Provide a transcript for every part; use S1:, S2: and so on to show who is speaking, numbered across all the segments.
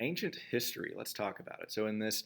S1: Ancient history, let's talk about it. So in this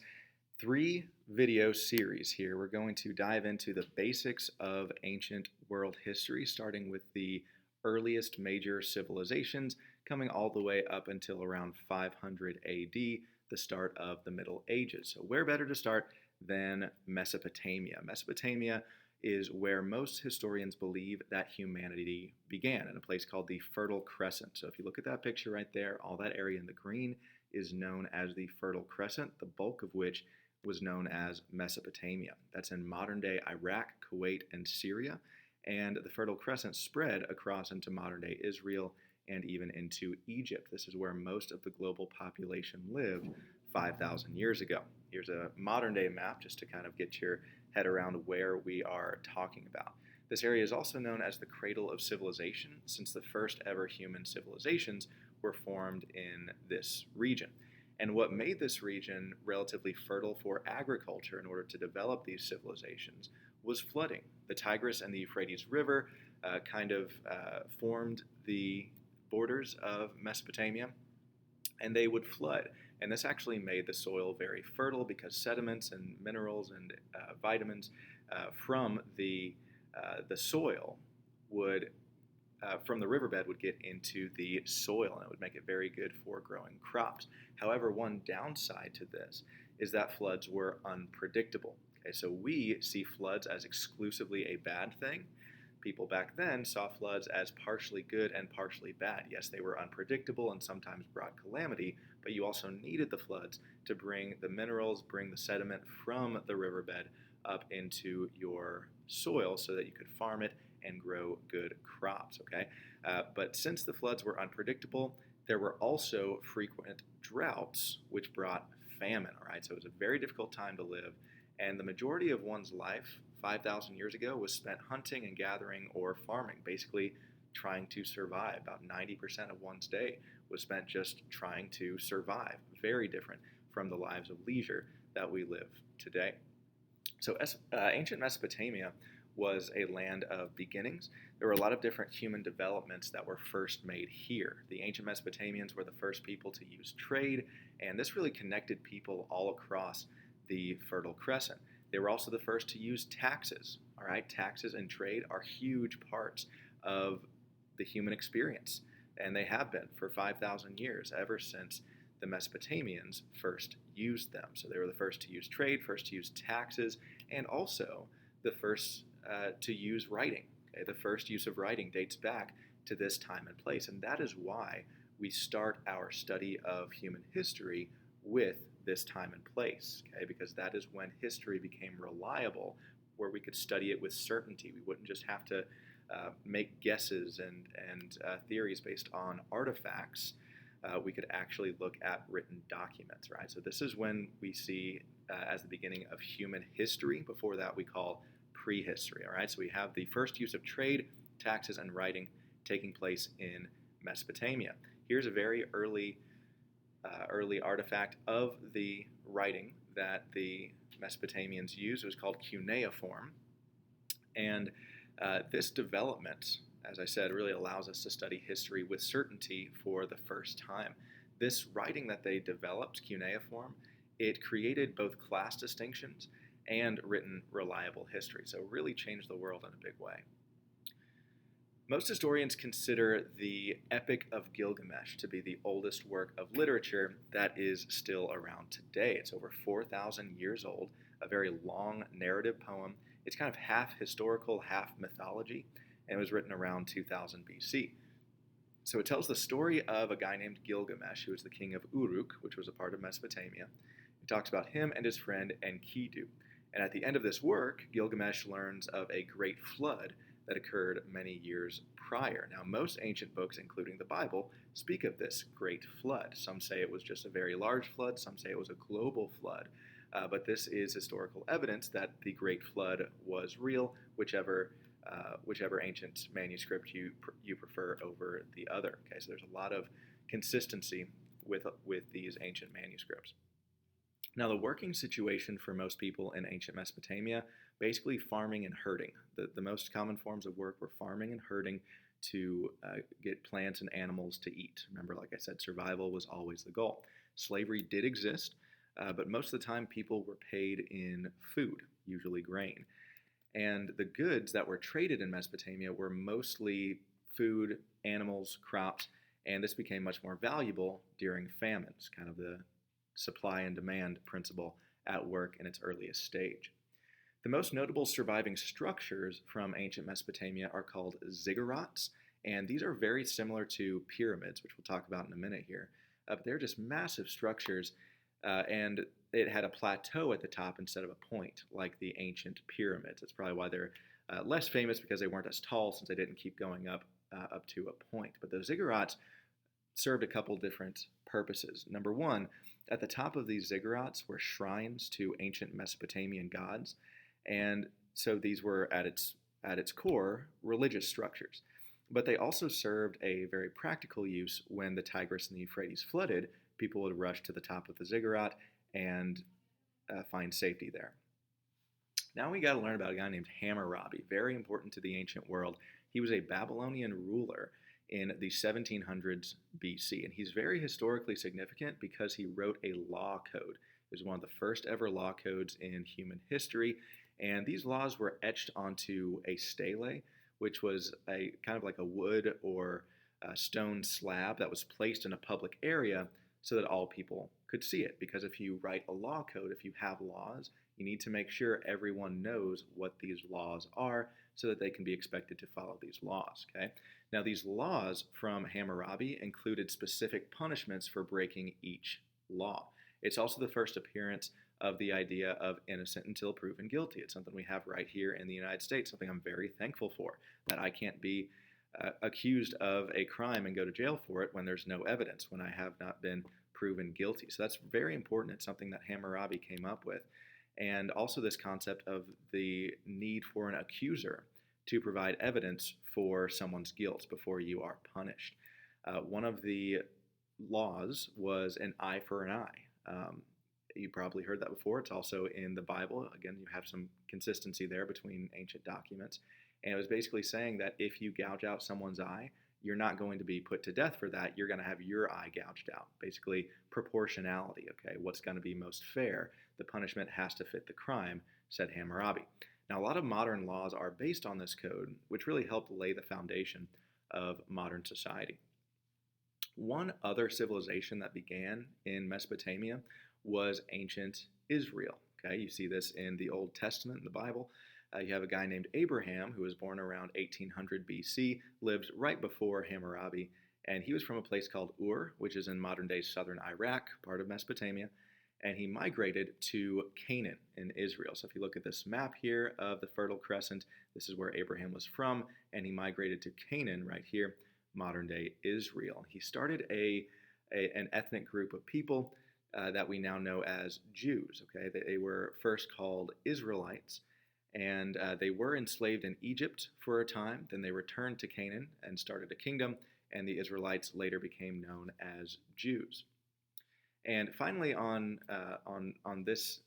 S1: 3 video series here, we're going to dive into the basics of ancient world history, starting with the earliest major civilizations, coming all the way up until around 500 AD, the start of the Middle Ages. So where better to start than Mesopotamia? Mesopotamia is where most historians believe that humanity began, in a place called the Fertile Crescent. So if you look at that picture right there, all that area in the green is known as the Fertile Crescent, the bulk of which was known as Mesopotamia. That's in modern-day Iraq, Kuwait, and Syria, and the Fertile Crescent spread across into modern-day Israel and even into Egypt. This is where most of the global population lived 5,000 years ago. Here's a modern-day map just to kind of get your head around where we are talking about. This area is also known as the cradle of civilization, since the first ever human civilizations were formed in this region. And what made this region relatively fertile for agriculture in order to develop these civilizations was flooding. The Tigris and the Euphrates River formed the borders of Mesopotamia, and they would flood. And this actually made the soil very fertile because sediments and minerals and vitamins from the soil from the riverbed would get into the soil, and it would make it very good for growing crops. However, one downside to this is that floods were unpredictable. Okay, so we see floods as exclusively a bad thing. People back then saw floods as partially good and partially bad. Yes, they were unpredictable and sometimes brought calamity, but you also needed the floods to bring the minerals, bring the sediment from the riverbed up into your soil so that you could farm it and grow good crops, okay? But since the floods were unpredictable, there were also frequent droughts, which brought famine, all right? So it was a very difficult time to live, and the majority of one's life 5,000 years ago was spent hunting and gathering or farming, basically trying to survive. About 90% of one's day was spent just trying to survive. Very different from the lives of leisure that we live today. So ancient Mesopotamia was a land of beginnings. There were a lot of different human developments that were first made here. The ancient Mesopotamians were the first people to use trade, and this really connected people all across the Fertile Crescent. They were also the first to use taxes. All right, taxes and trade are huge parts of the human experience, and they have been for 5,000 years, ever since the Mesopotamians first used them. So they were the first to use trade, first to use taxes, and also the first to use writing. Okay? The first use of writing dates back to this time and place, and that is why we start our study of human history with this time and place, okay? Because that is when history became reliable, where we could study it with certainty. We wouldn't just have to make guesses and theories based on artifacts. We could actually look at written documents, right? So this is when we see as the beginning of human history. Before that, we call prehistory, all right? So we have the first use of trade, taxes, and writing taking place in Mesopotamia. Here's a very early artifact of the writing that the Mesopotamians used. It was called cuneiform, and this development, as I said, really allows us to study history with certainty for the first time. This writing that they developed, cuneiform, it created both class distinctions and written reliable history, so it really changed the world in a big way. Most historians consider the Epic of Gilgamesh to be the oldest work of literature that is still around today. It's over 4,000 years old, a very long narrative poem. It's kind of half historical, half mythology, and it was written around 2000 BC. So it tells the story of a guy named Gilgamesh, who was the king of Uruk, which was a part of Mesopotamia. It talks about him and his friend Enkidu. And at the end of this work, Gilgamesh learns of a great flood that occurred many years prior. Now, most ancient books, including the Bible, speak of this great flood. Some say it was just a very large flood, some say it was a global flood, but this is historical evidence that the great flood was real, whichever ancient manuscript you prefer over the other. Okay, so there's a lot of consistency with these ancient manuscripts. Now, the working situation for most people in ancient Mesopotamia, basically farming and herding. The most common forms of work were farming and herding to get plants and animals to eat. Remember, like I said, survival was always the goal. Slavery did exist, but most of the time people were paid in food, usually grain. And the goods that were traded in Mesopotamia were mostly food, animals, crops, and this became much more valuable during famines, kind of the supply and demand principle at work in its earliest stage. The most notable surviving structures from ancient Mesopotamia are called ziggurats, and these are very similar to pyramids, which we'll talk about in a minute here. But they're just massive structures, and it had a plateau at the top instead of a point, like the ancient pyramids. That's probably why they're less famous, because they weren't as tall, since they didn't keep going up to a point. But those ziggurats served a couple different purposes. Number one, at the top of these ziggurats were shrines to ancient Mesopotamian gods, and so these were at its core religious structures. But they also served a very practical use. When the Tigris and the Euphrates flooded, people would rush to the top of the ziggurat and find safety there. Now we got to learn about a guy named Hammurabi, very important to the ancient world. He was a Babylonian ruler in the 1700s BC, and he's very historically significant because he wrote a law code. It was one of the first ever law codes in human history, and these laws were etched onto a stele, which was a kind of like a wood or a stone slab that was placed in a public area so that all people could see it. Because if you write a law code, if you have laws, you need to make sure everyone knows what these laws are so that they can be expected to follow these laws, okay? Now, these laws from Hammurabi included specific punishments for breaking each law. It's also the first appearance of the idea of innocent until proven guilty. It's something we have right here in the United States, something I'm very thankful for, that I can't be accused of a crime and go to jail for it when there's no evidence, when I have not been proven guilty. So that's very important. It's something that Hammurabi came up with. And also this concept of the need for an accuser to provide evidence for someone's guilt before you are punished. One of the laws was an eye for an eye. You probably heard that before. It's also in the Bible. Again, you have some consistency there between ancient documents. And it was basically saying that if you gouge out someone's eye, you're not going to be put to death for that. You're going to have your eye gouged out. Basically, proportionality, okay? What's going to be most fair? The punishment has to fit the crime, said Hammurabi. Now, a lot of modern laws are based on this code, which really helped lay the foundation of modern society. One other civilization that began in Mesopotamia was ancient Israel. Okay, you see this in the Old Testament, in the Bible. You have a guy named Abraham who was born around 1800 BC, lived right before Hammurabi, and he was from a place called Ur, which is in modern-day southern Iraq, part of Mesopotamia, and he migrated to Canaan in Israel. So if you look at this map here of the Fertile Crescent, this is where Abraham was from, and he migrated to Canaan right here, modern-day Israel. He started an ethnic group of people that we now know as Jews. Okay, they were first called Israelites, and they were enslaved in Egypt for a time. Then they returned to Canaan and started a kingdom, and the Israelites later became known as Jews. And finally, on this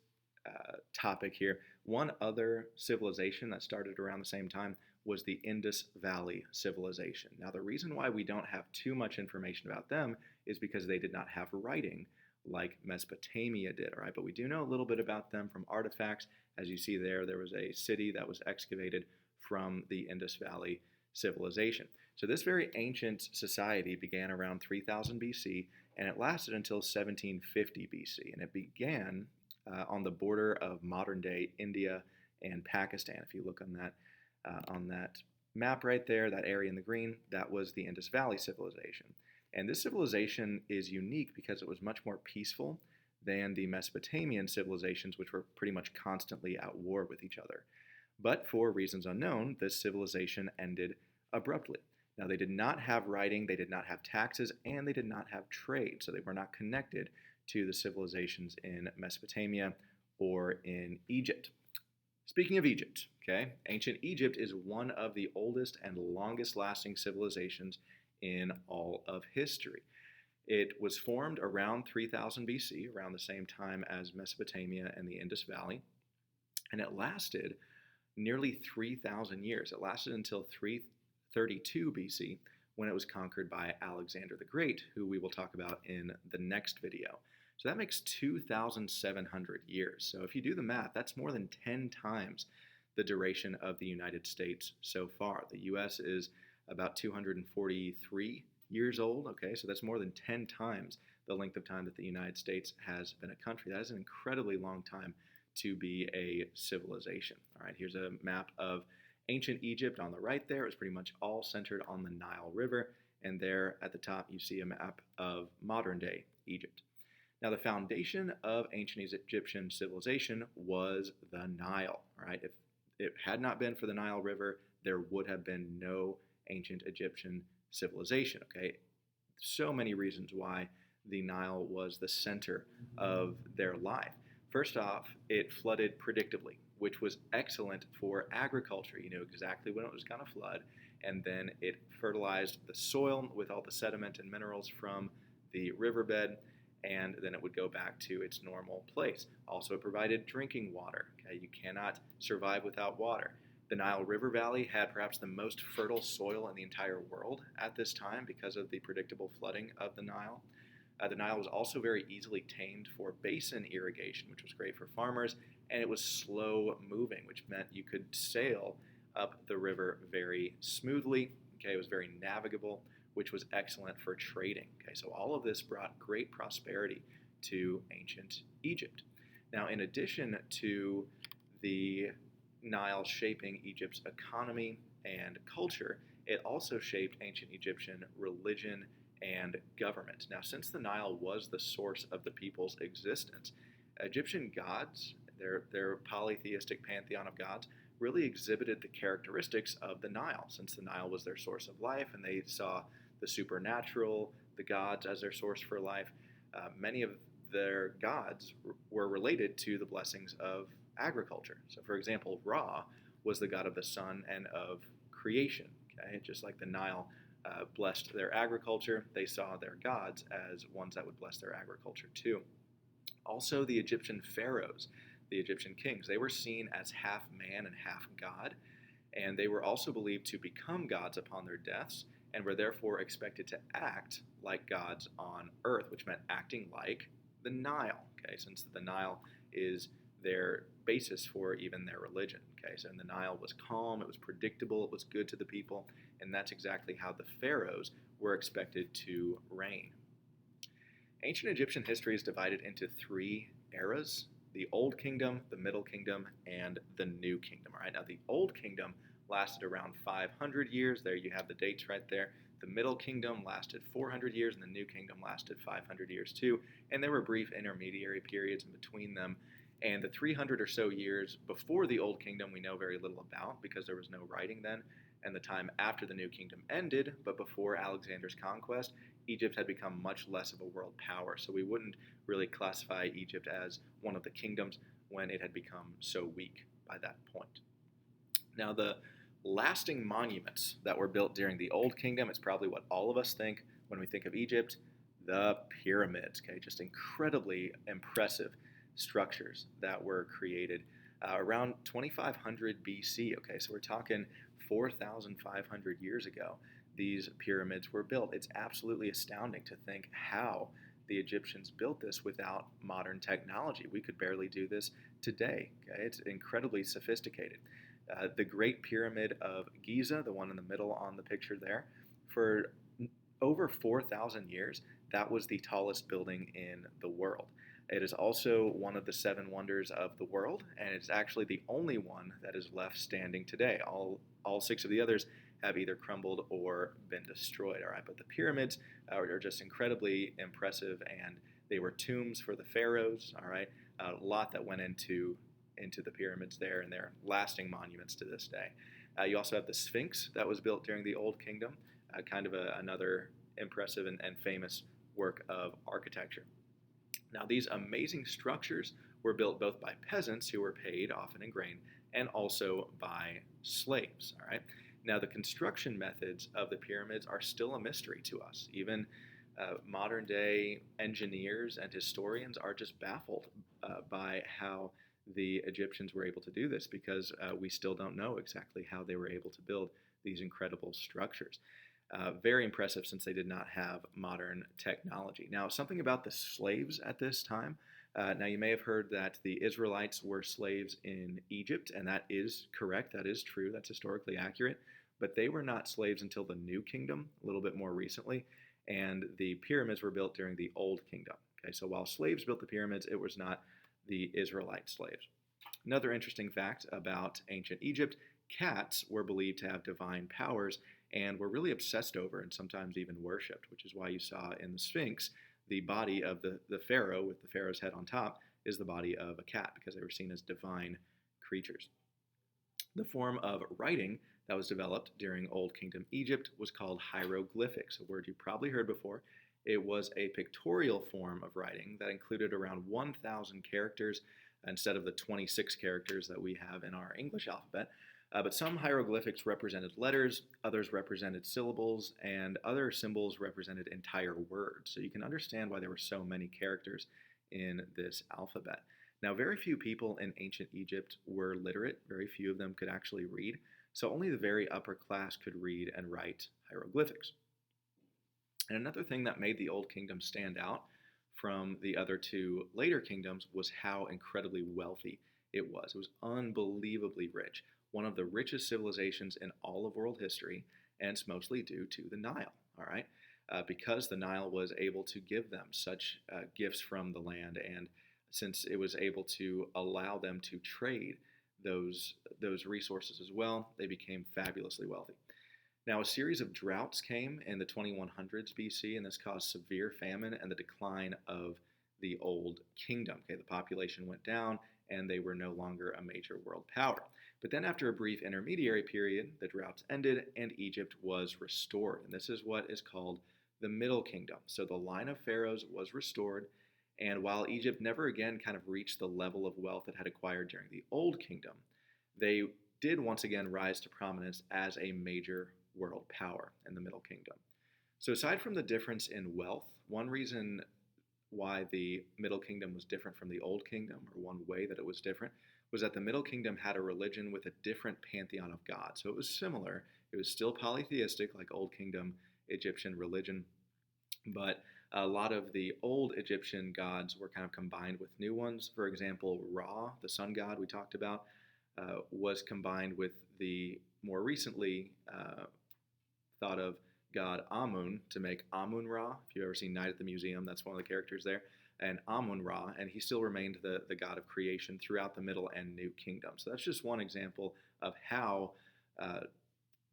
S1: topic here, one other civilization that started around the same time was the Indus Valley civilization. Now, the reason why we don't have too much information about them is because they did not have writing like Mesopotamia did, all right? But we do know a little bit about them from artifacts. As you see there, there was a city that was excavated from the Indus Valley civilization. So this very ancient society began around 3000 BC, and it lasted until 1750 BC. And it began on the border of modern-day India and Pakistan. If you look on that map right there, that area in the green, that was the Indus Valley civilization. And this civilization is unique because it was much more peaceful than the Mesopotamian civilizations, which were pretty much constantly at war with each other. But for reasons unknown, this civilization ended abruptly. Now, they did not have writing, they did not have taxes, and they did not have trade, so they were not connected to the civilizations in Mesopotamia or in Egypt. Speaking of Egypt, okay, ancient Egypt is one of the oldest and longest lasting civilizations in all of history. It was formed around 3000 BC, around the same time as Mesopotamia and the Indus Valley, and it lasted nearly 3,000 years. It lasted until 32 BC, when it was conquered by Alexander the Great, who we will talk about in the next video. So that makes 2,700 years. So if you do the math, that's more than 10 times the duration of the United States so far. The US is about 243 years old, okay? So that's more than 10 times the length of time that the United States has been a country. That is an incredibly long time to be a civilization. All right, here's a map of ancient Egypt on the right there. It was pretty much all centered on the Nile River. And there at the top, you see a map of modern day Egypt. Now, the foundation of ancient Egyptian civilization was the Nile. All right, if it had not been for the Nile River, there would have been no ancient Egyptian civilization. Okay, so many reasons why the Nile was the center of their life. First off, it flooded predictably, which was excellent for agriculture. You knew exactly when it was going to flood, and then it fertilized the soil with all the sediment and minerals from the riverbed, and then it would go back to its normal place. Also, it provided drinking water. Okay? You cannot survive without water. The Nile River Valley had perhaps the most fertile soil in the entire world at this time because of the predictable flooding of the Nile. The Nile was also very easily tamed for basin irrigation, which was great for farmers, and it was slow moving, which meant you could sail up the river very smoothly. Okay, it was very navigable, which was excellent for trading. Okay, so all of this brought great prosperity to ancient Egypt. Now, in addition to the Nile shaping Egypt's economy and culture, it also shaped ancient Egyptian religion and government. Now, since the Nile was the source of the people's existence, Egyptian gods, their polytheistic pantheon of gods, really exhibited the characteristics of the Nile, since the Nile was their source of life and they saw the supernatural, the gods as their source for life. Many of their gods were related to the blessings of agriculture. So, for example, Ra was the god of the sun and of creation. Okay? Just like the Nile blessed their agriculture, they saw their gods as ones that would bless their agriculture too. Also, the Egyptian pharaohs, the Egyptian kings, they were seen as half man and half god, and they were also believed to become gods upon their deaths and were therefore expected to act like gods on earth, which meant acting like the Nile, okay, since the Nile is their basis for even their religion. Okay, so the Nile was calm, it was predictable, it was good to the people, and that's exactly how the pharaohs were expected to reign. Ancient Egyptian history is divided into three eras: the Old Kingdom, the Middle Kingdom, and the New Kingdom. All right, now the Old Kingdom lasted around 500 years. There you have the dates right there. The Middle Kingdom lasted 400 years, and the New Kingdom lasted 500 years too. And there were brief intermediary periods in between them. And the 300 or so years before the Old Kingdom we know very little about because there was no writing then. And the time after the New Kingdom ended, but before Alexander's conquest, Egypt had become much less of a world power. So we wouldn't really classify Egypt as one of the kingdoms when it had become so weak by that point. Now, the lasting monuments that were built during the Old Kingdom, it's probably what all of us think when we think of Egypt: the pyramids. Okay, just incredibly impressive structures that were created around 2500 BC. Okay, so we're talking 4,500 years ago. These pyramids were built. It's absolutely astounding to think how the Egyptians built this without modern technology. We could barely do this today. Okay, it's incredibly sophisticated. The Great Pyramid of Giza, the one in the middle on the picture there, for over 4,000 years, that was the tallest building in the world. It is also one of the seven wonders of the world, and it's actually the only one that is left standing today. All six of the others have either crumbled or been destroyed. All right, but the pyramids are just incredibly impressive, and they were tombs for the pharaohs. All right, a lot that went into the pyramids there, and they're lasting monuments to this day. You also have the Sphinx that was built during the Old Kingdom, kind of another impressive and famous work of architecture. Now, these amazing structures were built both by peasants who were paid, often in grain, and also by slaves. All right. Now, the construction methods of the pyramids are still a mystery to us. Even modern day engineers and historians are just baffled by how the Egyptians were able to do this, because we still don't know exactly how they were able to build these incredible structures. Very impressive since they did not have modern technology. Now, something about the slaves at this time. Now, you may have heard that the Israelites were slaves in Egypt, and that is correct. That is true. That's historically accurate. But they were not slaves until the New Kingdom, a little bit more recently, and the pyramids were built during the Old Kingdom. Okay, so while slaves built the pyramids, it was not the Israelite slaves. Another interesting fact about ancient Egypt, cats were believed to have divine powers and were really obsessed over and sometimes even worshipped, which is why you saw in the Sphinx the body of the pharaoh with the pharaoh's head on top is the body of a cat because they were seen as divine creatures. The form of writing that was developed during Old Kingdom Egypt was called hieroglyphics, a word you probably heard before. It was a pictorial form of writing that included around 1,000 characters instead of the 26 characters that we have in our English alphabet. But some hieroglyphics represented letters, others represented syllables, and other symbols represented entire words. So you can understand why there were so many characters in this alphabet. Now, very few people in ancient Egypt were literate. Very few of them could actually read. So only the very upper class could read and write hieroglyphics. And another thing that made the Old Kingdom stand out from the other two later kingdoms was how incredibly wealthy it was. It was unbelievably rich. One of the richest civilizations in all of world history, and it's mostly due to the Nile, all right? Because the Nile was able to give them such gifts from the land, and since it was able to allow them to trade those resources as well, they became fabulously wealthy. Now, a series of droughts came in the 2100s BC, and this caused severe famine and the decline of the Old Kingdom. Okay, the population went down, and they were no longer a major world power. But then after a brief intermediary period, the droughts ended and Egypt was restored. And this is what is called the Middle Kingdom. So the line of pharaohs was restored. And while Egypt never again kind of reached the level of wealth it had acquired during the Old Kingdom, they did once again rise to prominence as a major world power in the Middle Kingdom. So aside from the difference in wealth, one reason why the Middle Kingdom was different from the Old Kingdom, or one way that it was different, was that the Middle Kingdom had a religion with a different pantheon of gods. So it was similar. It was still polytheistic like Old Kingdom Egyptian religion, but a lot of the old Egyptian gods were kind of combined with new ones. For example, Ra, the sun god we talked about, was combined with the more recently thought of god Amun to make Amun-Ra. If you've ever seen Night at the Museum, that's one of the characters there. And Amun-Ra, and he still remained the god of creation throughout the Middle and New Kingdom. So that's just one example of how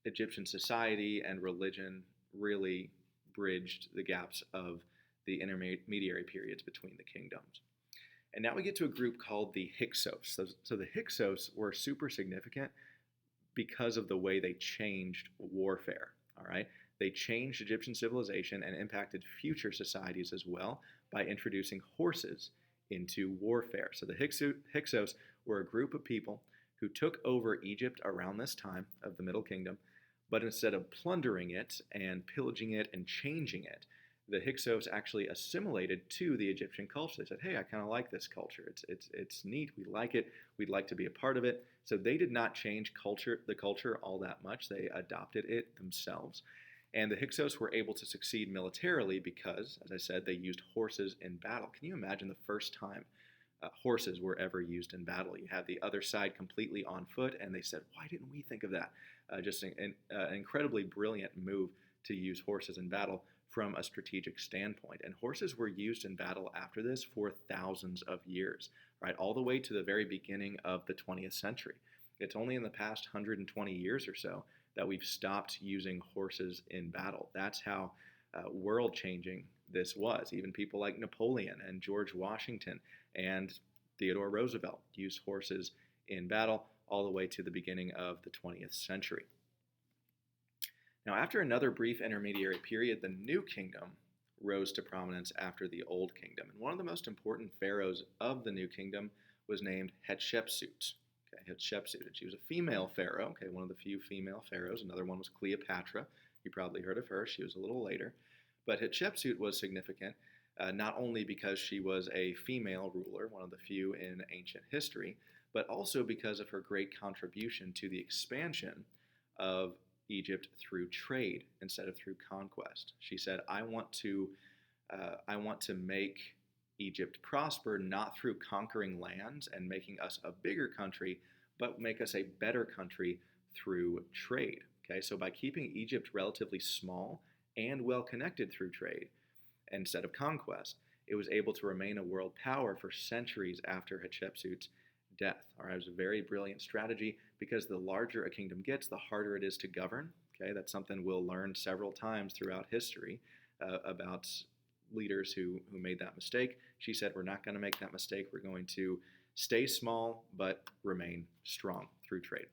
S1: Egyptian society and religion really bridged the gaps of the intermediary periods between the kingdoms. And now we get to a group called the Hyksos. So the Hyksos were super significant because of the way they changed warfare, all right? They changed Egyptian civilization and impacted future societies as well by introducing horses into warfare. So the Hyksos were a group of people who took over Egypt around this time of the Middle Kingdom, but instead of plundering it and pillaging it and changing it, the Hyksos actually assimilated to the Egyptian culture. They said, hey, I kind of like this culture. It's neat. We like it. We'd like to be a part of it. So they did not change the culture all that much. They adopted it themselves. And the Hyksos were able to succeed militarily because, as I said, they used horses in battle. Can you imagine the first time horses were ever used in battle? You had the other side completely on foot, and they said, why didn't we think of that? Just an incredibly brilliant move to use horses in battle from a strategic standpoint. And horses were used in battle after this for thousands of years, right? All the way to the very beginning of the 20th century. It's only in the past 120 years or so that we've stopped using horses in battle. That's how world-changing this was. Even people like Napoleon and George Washington and Theodore Roosevelt used horses in battle all the way to the beginning of the 20th century. Now, after another brief intermediary period, the New Kingdom rose to prominence after the Old Kingdom. And one of the most important pharaohs of the New Kingdom was named Hatshepsut. Okay, Hatshepsut. She was a female pharaoh, okay, one of the few female pharaohs. Another one was Cleopatra. You probably heard of her. She was a little later. But Hatshepsut was significant not only because she was a female ruler, one of the few in ancient history, but also because of her great contribution to the expansion of Egypt through trade instead of through conquest. She said, I want to make Egypt prosper not through conquering lands and making us a bigger country, but make us a better country through trade. Okay, so by keeping Egypt relatively small and well connected through trade instead of conquest, it was able to remain a world power for centuries after Hatshepsut's death. All right, it was a very brilliant strategy because the larger a kingdom gets, the harder it is to govern. Okay, that's something we'll learn several times throughout history about leaders who made that mistake. She said, we're not going to make that mistake. We're going to stay small but remain strong through trade.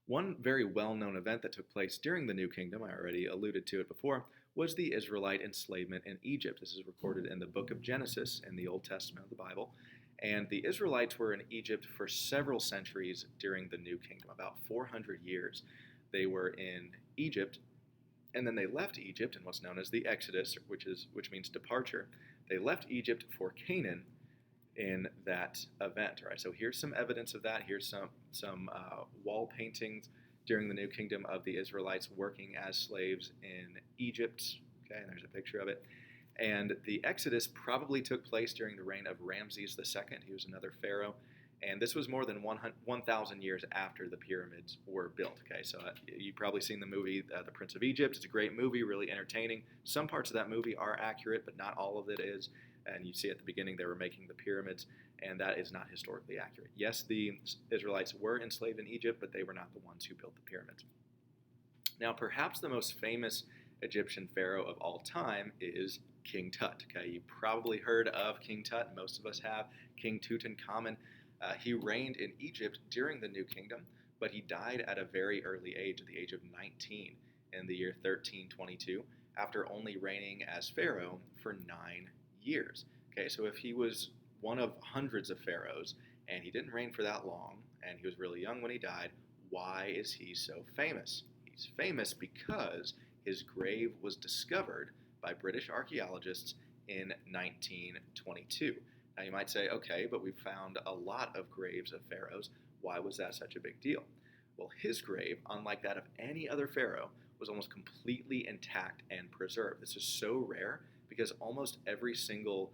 S1: One very well-known event that took place during the New Kingdom, I already alluded to it before, was the Israelite enslavement in Egypt. This is recorded in the book of Genesis in the Old Testament of the Bible. And the Israelites were in Egypt for several centuries during the New Kingdom, about 400 years. They were in Egypt, and then they left Egypt in what's known as the Exodus, which means departure. They left Egypt for Canaan in that event. All right, so here's some evidence of that. Here's some wall paintings during the New Kingdom of the Israelites working as slaves in Egypt. Okay, and there's a picture of it. And the Exodus probably took place during the reign of Ramses II. He was another pharaoh. And this was more than 1,000 years after the pyramids were built. Okay, so you've probably seen the movie The Prince of Egypt. It's a great movie, really entertaining. Some parts of that movie are accurate, but not all of it is. And you see at the beginning they were making the pyramids, and that is not historically accurate. Yes, the Israelites were enslaved in Egypt, but they were not the ones who built the pyramids. Now, perhaps the most famous Egyptian pharaoh of all time is King Tut. Okay, you probably heard of King Tut. Most of us have. King Tutankhamun. He reigned in Egypt during the New Kingdom, but he died at a very early age, at the age of 19, in the year 1322, after only reigning as pharaoh for 9 years. Okay, so if he was one of hundreds of pharaohs, and he didn't reign for that long, and he was really young when he died, why is he so famous? He's famous because his grave was discovered by British archaeologists in 1922. Now you might say, okay, but we found a lot of graves of pharaohs. Why was that such a big deal? Well, his grave, unlike that of any other pharaoh, was almost completely intact and preserved. This is so rare because almost every single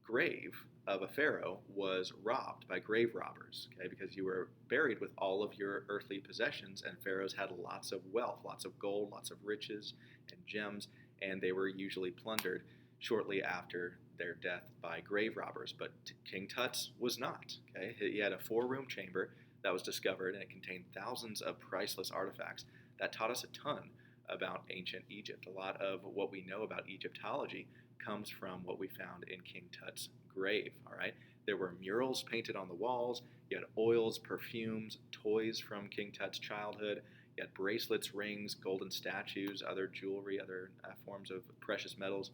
S1: grave of a pharaoh was robbed by grave robbers, okay, because you were buried with all of your earthly possessions, and pharaohs had lots of wealth, lots of gold, lots of riches and gems, and they were usually plundered shortly after their death by grave robbers. But King Tut's was not. Okay, he had a 4-room chamber that was discovered, and it contained thousands of priceless artifacts that taught us a ton about ancient Egypt. A lot of what we know about Egyptology comes from what we found in King Tut's grave. All right, there were murals painted on the walls. You had oils, perfumes, toys from King Tut's childhood. You had bracelets, rings, golden statues, other jewelry, other forms of precious metals.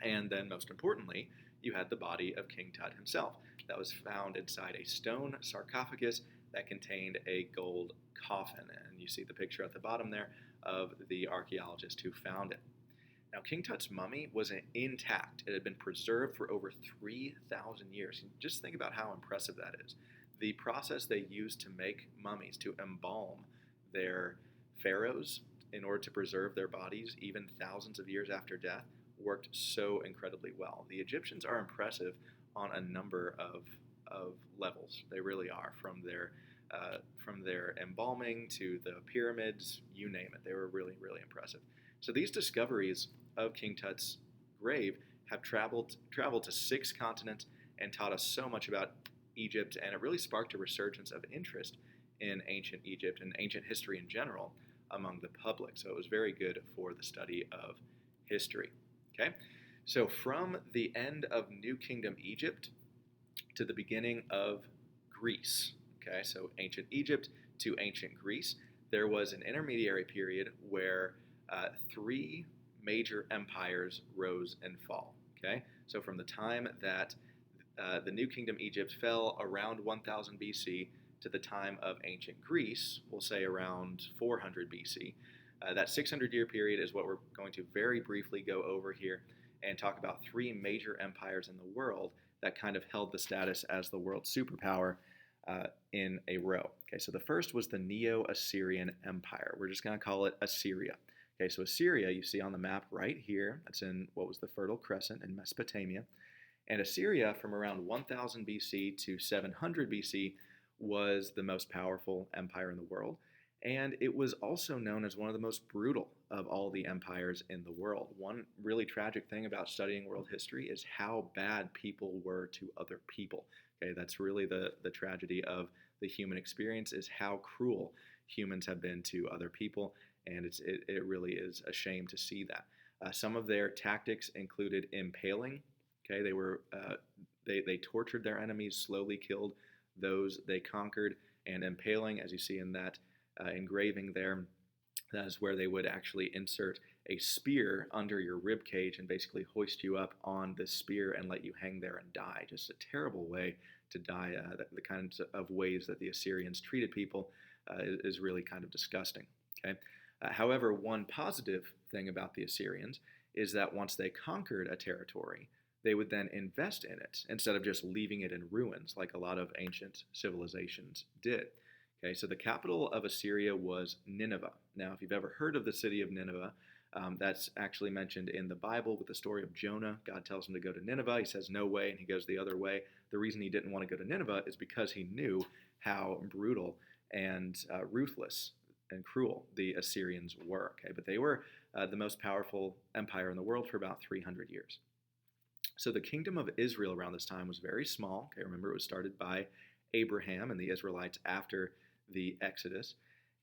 S1: And then, most importantly, you had the body of King Tut himself that was found inside a stone sarcophagus that contained a gold coffin. And you see the picture at the bottom there of the archaeologist who found it. Now, King Tut's mummy was intact. It had been preserved for over 3,000 years. Just think about how impressive that is. The process they used to make mummies, to embalm their pharaohs in order to preserve their bodies even thousands of years after death, worked so incredibly well. The Egyptians are impressive on a number of levels. They really are, from their embalming to the pyramids, you name it. They were really, really impressive. So these discoveries of King Tut's grave have traveled to 6 continents and taught us so much about Egypt, and it really sparked a resurgence of interest in ancient Egypt and ancient history in general among the public. So it was very good for the study of history. Okay, so from the end of New Kingdom Egypt to the beginning of Greece, okay, so ancient Egypt to ancient Greece, there was an intermediary period where 3 major empires rose and fall. Okay, so from the time that the New Kingdom Egypt fell around 1000 BC to the time of ancient Greece, we'll say around 400 BC, that 600-year period is what we're going to very briefly go over here and talk about 3 major empires in the world that kind of held the status as the world superpower in a row. Okay, so the first was the Neo-Assyrian Empire. We're just going to call it Assyria. Okay, so Assyria, you see on the map right here, that's in what was the Fertile Crescent in Mesopotamia. And Assyria, from around 1000 BC to 700 BC, was the most powerful empire in the world. And it was also known as one of the most brutal of all the empires in the world. One really tragic thing about studying world history is how bad people were to other people. Okay, that's really the tragedy of the human experience, is how cruel humans have been to other people, and it really is a shame to see that. Some of their tactics included impaling. Okay, they tortured their enemies, slowly killed those they conquered, and impaling, as you see in that engraving there, that is where they would actually insert a spear under your rib cage and basically hoist you up on the spear and let you hang there and die. Just a terrible way to die. The kinds of ways that the Assyrians treated people is really kind of disgusting. Okay. However, one positive thing about the Assyrians is that once they conquered a territory, they would then invest in it instead of just leaving it in ruins like a lot of ancient civilizations did. Okay, so the capital of Assyria was Nineveh. Now, if you've ever heard of the city of Nineveh, that's actually mentioned in the Bible with the story of Jonah. God tells him to go to Nineveh. He says, no way, and he goes the other way. The reason he didn't want to go to Nineveh is because he knew how brutal and ruthless and cruel the Assyrians were. Okay, but they were the most powerful empire in the world for about 300 years. So the kingdom of Israel around this time was very small. Okay, remember it was started by Abraham and the Israelites after the Exodus.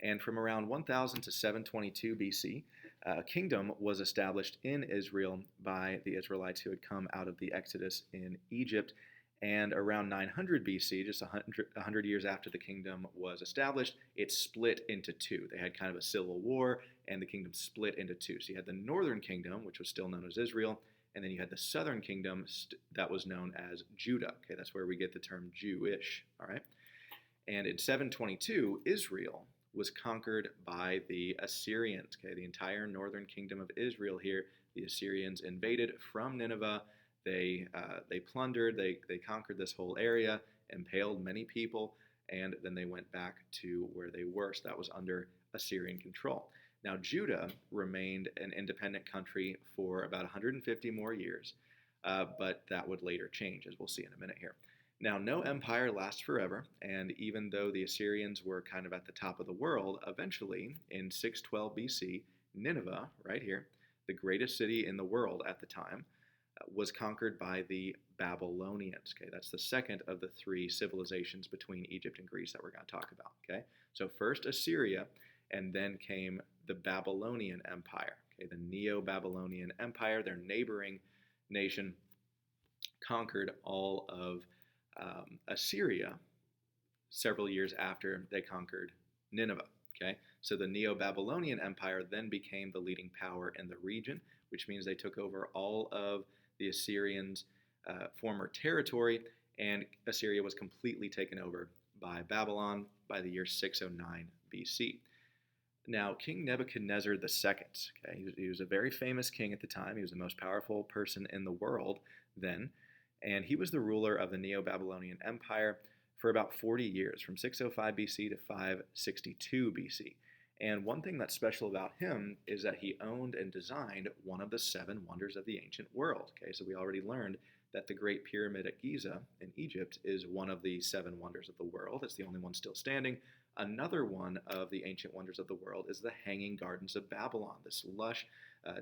S1: And from around 1000 to 722 BC, a kingdom was established in Israel by the Israelites who had come out of the Exodus in Egypt. And around 900 BC, just 100 years after the kingdom was established, it split into two. They had kind of a civil war, and the kingdom split into two. So you had the northern kingdom, which was still known as Israel, and then you had the southern kingdom that was known as Judah. Okay, that's where we get the term Jewish. All right. And in 722, Israel was conquered by the Assyrians. Okay, the entire northern kingdom of Israel here, the Assyrians invaded from Nineveh. They plundered, they conquered this whole area, impaled many people, and then they went back to where they were. So that was under Assyrian control. Now, Judah remained an independent country for about 150 more years, but that would later change, as we'll see in a minute here. Now, no empire lasts forever, and even though the Assyrians were kind of at the top of the world, eventually, in 612 BC, Nineveh, right here, the greatest city in the world at the time, was conquered by the Babylonians. Okay, that's the second of the three civilizations between Egypt and Greece that we're going to talk about. Okay, so first Assyria, and then came the Babylonian Empire. Okay, the Neo-Babylonian Empire, their neighboring nation, conquered all of Assyria several years after they conquered Nineveh. Okay, so the Neo-Babylonian Empire then became the leading power in the region, which means they took over all of the Assyrians' former territory, and Assyria was completely taken over by Babylon by the year 609 BC. Now, King Nebuchadnezzar II, okay, he was a very famous king at the time. He was the most powerful person in the world then, and he was the ruler of the Neo-Babylonian Empire for about 40 years, from 605 BC to 562 BC. And one thing that's special about him is that he owned and designed one of the seven wonders of the ancient world. Okay, so we already learned that the Great Pyramid at Giza in Egypt is one of the seven wonders of the world. It's the only one still standing. Another one of the ancient wonders of the world is the Hanging Gardens of Babylon, this lush,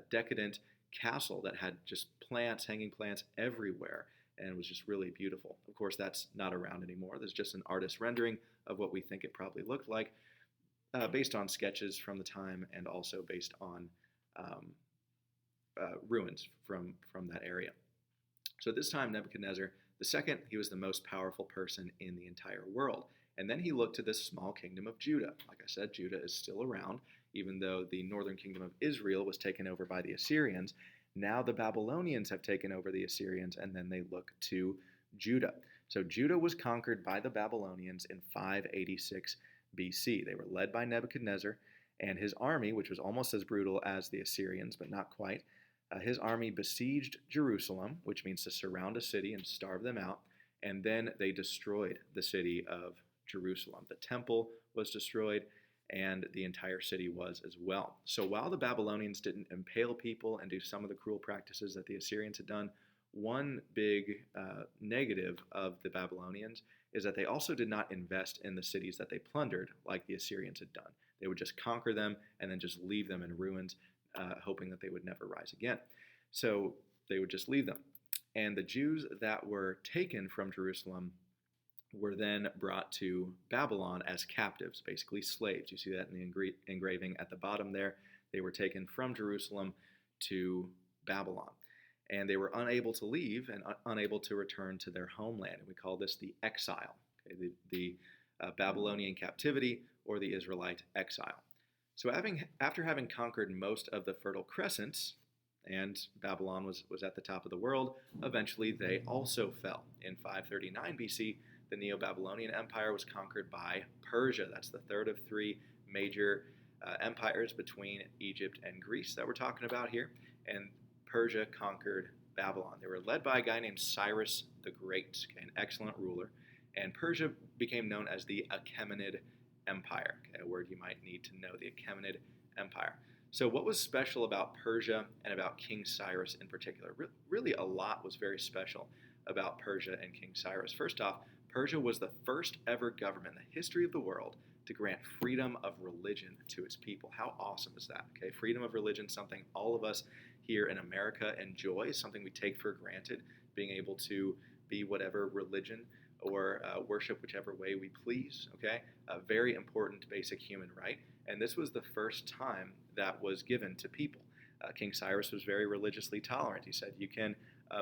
S1: decadent castle that had just plants, hanging plants everywhere, and was just really beautiful. Of course, that's not around anymore. There's just an artist's rendering of what we think it probably looked like, based on sketches from the time and also based on ruins from that area. So at this time, Nebuchadnezzar II, he was the most powerful person in the entire world. And then he looked to this small kingdom of Judah. Like I said, Judah is still around, even though the northern kingdom of Israel was taken over by the Assyrians. Now the Babylonians have taken over the Assyrians, and then they look to Judah. So Judah was conquered by the Babylonians in 586 BC. They were led by Nebuchadnezzar, and his army, which was almost as brutal as the Assyrians, but not quite, his army besieged Jerusalem, which means to surround a city and starve them out, and then they destroyed the city of Jerusalem. The temple was destroyed, and the entire city was as well. So while the Babylonians didn't impale people and do some of the cruel practices that the Assyrians had done, one big negative of the Babylonians is that they also did not invest in the cities that they plundered like the Assyrians had done. They would just conquer them and then just leave them in ruins, hoping that they would never rise again. So they would just leave them. And the Jews that were taken from Jerusalem were then brought to Babylon as captives, basically slaves. You see that in the engraving at the bottom there. They were taken from Jerusalem to Babylon. And they were unable to leave and unable to return to their homeland. And we call this the exile, okay? the Babylonian captivity, or the Israelite exile. So after having conquered most of the Fertile Crescent, and Babylon was at the top of the world, eventually they also fell. In 539 BC, the Neo-Babylonian Empire was conquered by Persia. That's the third of three major empires between Egypt and Greece that we're talking about here. And Persia conquered Babylon. They were led by a guy named Cyrus the Great, okay, an excellent ruler. And Persia became known as the Achaemenid Empire, okay, a word you might need to know, the Achaemenid Empire. So what was special about Persia and about King Cyrus in particular? Really a lot was very special about Persia and King Cyrus. First off, Persia was the first ever government in the history of the world to grant freedom of religion to its people. How awesome is that? Okay, freedom of religion, something all of us here in America enjoy, something we take for granted, being able to be whatever religion or worship whichever way we please, okay? A very important basic human right. And this was the first time that was given to people. King Cyrus was very religiously tolerant. He said, you can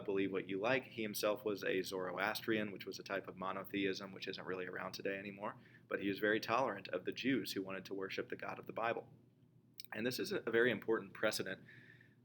S1: believe what you like. He himself was a Zoroastrian, which was a type of monotheism, which isn't really around today anymore. But he was very tolerant of the Jews who wanted to worship the God of the Bible. And this is a very important precedent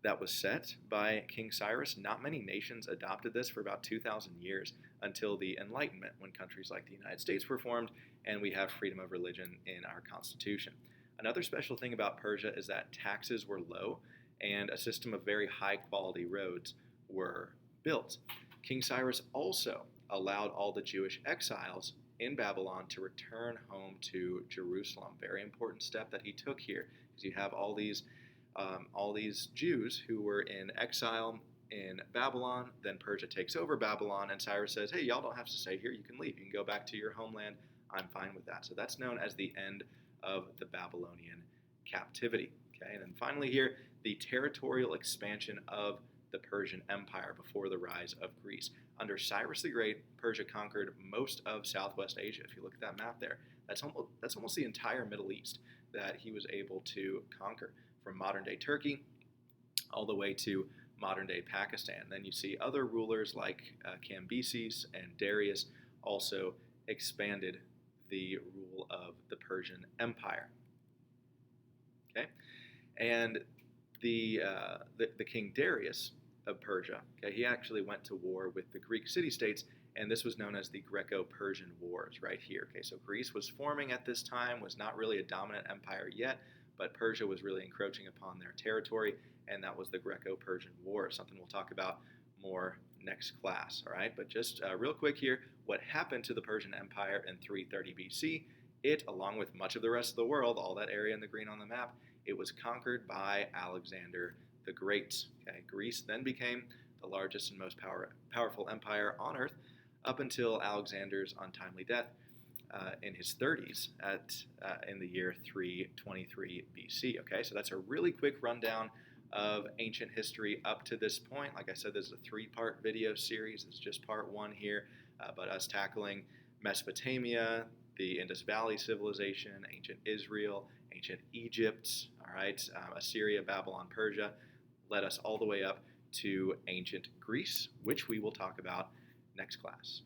S1: that was set by King Cyrus. Not many nations adopted this for about 2,000 years until the Enlightenment, when countries like the United States were formed and we have freedom of religion in our Constitution. Another special thing about Persia is that taxes were low and a system of very high quality roads were built. King Cyrus also allowed all the Jewish exiles in Babylon to return home to Jerusalem. Very important step that he took here, because you have all these Jews who were in exile in Babylon. Then Persia takes over Babylon, and Cyrus says, hey, y'all don't have to stay here. You can leave. You can go back to your homeland. I'm fine with that. So that's known as the end of the Babylonian captivity. Okay, and then finally here, the territorial expansion of the Persian Empire before the rise of Greece. Under Cyrus the Great, Persia conquered most of Southwest Asia. If you look at that map there, that's almost the entire Middle East that he was able to conquer, from modern-day Turkey all the way to modern-day Pakistan. Then you see other rulers like Cambyses and Darius also expanded the rule of the Persian Empire. Okay, and the King Darius of Persia, okay, he actually went to war with the Greek city-states, and this was known as the Greco-Persian Wars right here. Okay, so Greece was forming at this time, was not really a dominant empire yet, but Persia was really encroaching upon their territory, and that was the Greco-Persian War, something we'll talk about more next class, all right? But just real quick here, what happened to the Persian Empire in 330 BC? It, along with much of the rest of the world, all that area in the green on the map, it was conquered by Alexander the Great. Okay? Greece then became the largest and most powerful empire on earth up until Alexander's untimely death in his 30s in the year 323 BC. Okay, so that's a really quick rundown of ancient history up to this point. Like I said, this is a 3-part video series. This is just part 1 here, but us tackling Mesopotamia, the Indus Valley civilization, ancient Israel, ancient Egypt, all right, Assyria, Babylon, Persia, led us all the way up to ancient Greece, which we will talk about next class.